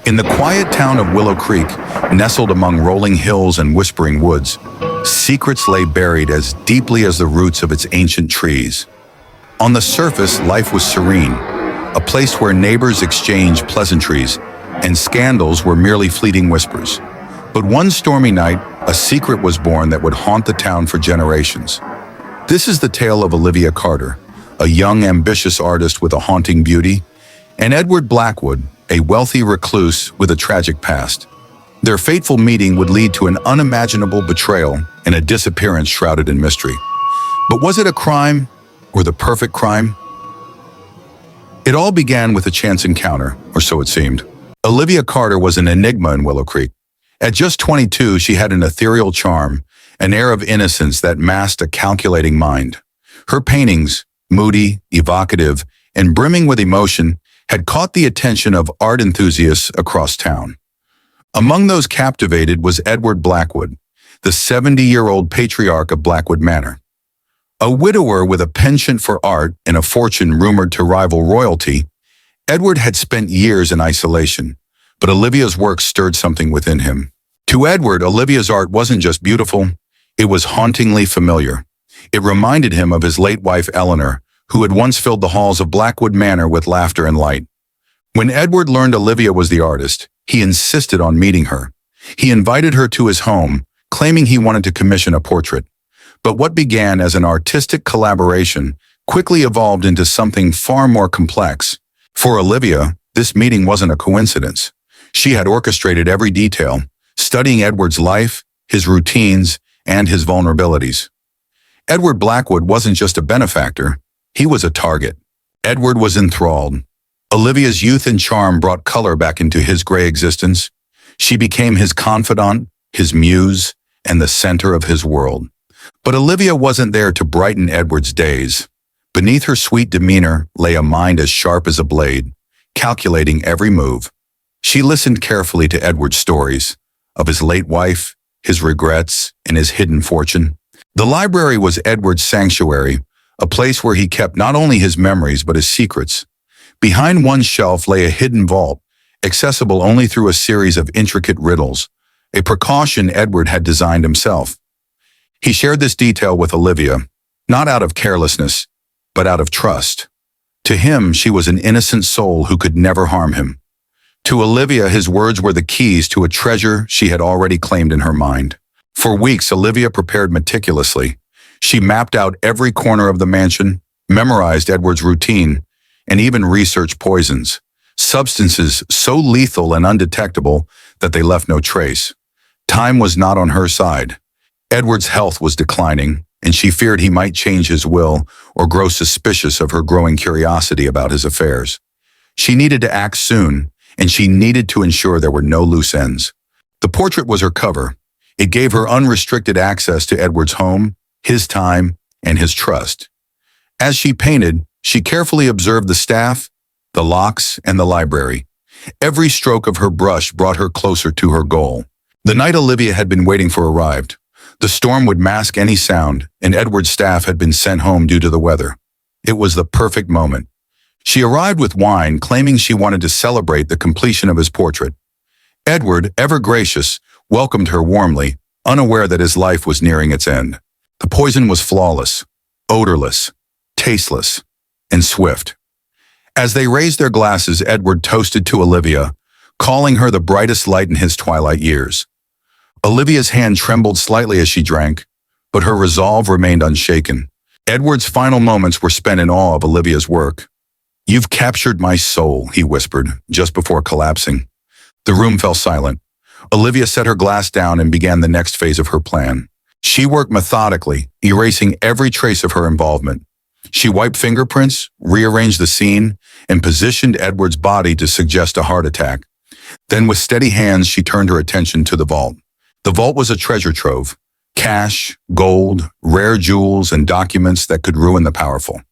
In the quiet town of Willow Creek, nestled among rolling hills and whispering woods, secrets lay buried as deeply as the roots of its ancient trees. On the surface, life was serene, a place where neighbors exchanged pleasantries and scandals were merely fleeting whispers. But one stormy night, a secret was born that would haunt the town for generations. This is the tale of Olivia Carter, a young, ambitious artist with a haunting beauty, and Edward Blackwood, a wealthy recluse with a tragic past. Their fateful meeting would lead to an unimaginable betrayal and a disappearance shrouded in mystery. But was it a crime, or the perfect crime? It all began with a chance encounter, or so it seemed. Olivia Carter was an enigma in Willow Creek. At just 22, she had an ethereal charm, an air of innocence that masked a calculating mind. Her paintings, moody, evocative, and brimming with emotion, had caught the attention of art enthusiasts across town. Among those captivated was Edward Blackwood, the 70-year-old patriarch of Blackwood Manor. A widower with a penchant for art and a fortune rumored to rival royalty, Edward had spent years in isolation, but Olivia's work stirred something within him. To Edward, Olivia's art wasn't just beautiful, it was hauntingly familiar. It reminded him of his late wife Eleanor, who had once filled the halls of Blackwood Manor with laughter and light. When Edward learned Olivia was the artist, he insisted on meeting her. He invited her to his home, claiming he wanted to commission a portrait. But what began as an artistic collaboration quickly evolved into something far more complex. For Olivia, this meeting wasn't a coincidence. She had orchestrated every detail, studying Edward's life, his routines, and his vulnerabilities. Edward Blackwood wasn't just a benefactor, he was a target. Edward was enthralled. Olivia's youth and charm brought color back into his gray existence. She became his confidant, his muse, and the center of his world. But Olivia wasn't there to brighten Edward's days. Beneath her sweet demeanor lay a mind as sharp as a blade, calculating every move. She listened carefully to Edward's stories, of his late wife, his regrets, and his hidden fortune. The library was Edward's sanctuary, a place where he kept not only his memories but his secrets. Behind one shelf lay a hidden vault, accessible only through a series of intricate riddles, a precaution Edward had designed himself. He shared this detail with Olivia, not out of carelessness, but out of trust. To him, she was an innocent soul who could never harm him. To Olivia, his words were the keys to a treasure she had already claimed in her mind. For weeks, Olivia prepared meticulously. She mapped out every corner of the mansion, memorized Edward's routine, and even researched poisons, substances so lethal and undetectable that they left no trace. Time was not on her side. Edward's health was declining, and she feared he might change his will or grow suspicious of her growing curiosity about his affairs. She needed to act soon, and she needed to ensure there were no loose ends. The portrait was her cover. It gave her unrestricted access to Edward's home, his time, and his trust. As she painted, she carefully observed the staff, the locks, and the library. Every stroke of her brush brought her closer to her goal. The night Olivia had been waiting for arrived. The storm would mask any sound, and Edward's staff had been sent home due to the weather. It was the perfect moment. She arrived with wine, claiming she wanted to celebrate the completion of his portrait. Edward, ever gracious, welcomed her warmly, unaware that his life was nearing its end. The poison was flawless, odorless, tasteless, and swift. As they raised their glasses, Edward toasted to Olivia, calling her the brightest light in his twilight years. Olivia's hand trembled slightly as she drank, but her resolve remained unshaken. Edward's final moments were spent in awe of Olivia's work. "You've captured my soul," he whispered, just before collapsing. The room fell silent. Olivia set her glass down and began the next phase of her plan. She worked methodically, erasing every trace of her involvement. She wiped fingerprints, rearranged the scene, and positioned Edward's body to suggest a heart attack. Then with steady hands, she turned her attention to the vault. The vault was a treasure trove: cash, gold, rare jewels, and documents that could ruin the powerful.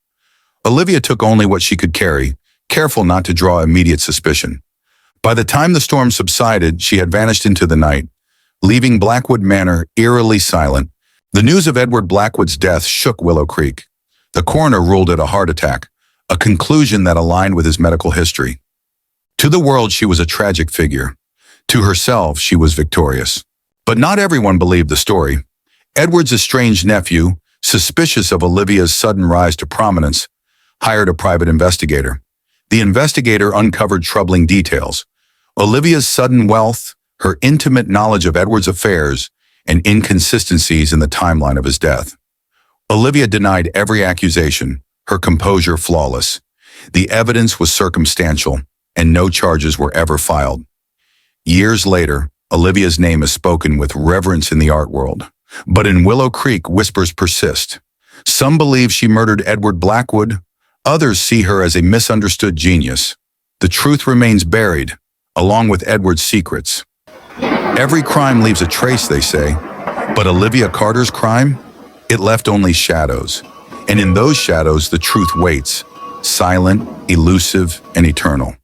Olivia took only what she could carry, careful not to draw immediate suspicion. By the time the storm subsided, she had vanished into the night, leaving Blackwood Manor eerily silent. The news of Edward Blackwood's death shook Willow Creek. The coroner ruled it a heart attack, a conclusion that aligned with his medical history. To the world, she was a tragic figure. To herself, she was victorious. But not everyone believed the story. Edward's estranged nephew, suspicious of Olivia's sudden rise to prominence, hired a private investigator. The investigator uncovered troubling details: Olivia's sudden wealth, her intimate knowledge of Edward's affairs, and inconsistencies in the timeline of his death. Olivia denied every accusation, her composure flawless. The evidence was circumstantial, and no charges were ever filed. Years later, Olivia's name is spoken with reverence in the art world. But in Willow Creek, whispers persist. Some believe she murdered Edward Blackwood. Others see her as a misunderstood genius. The truth remains buried, along with Edward's secrets. Every crime leaves a trace, they say. But Olivia Carter's crime? It left only shadows. And in those shadows, the truth waits, silent, elusive, and eternal.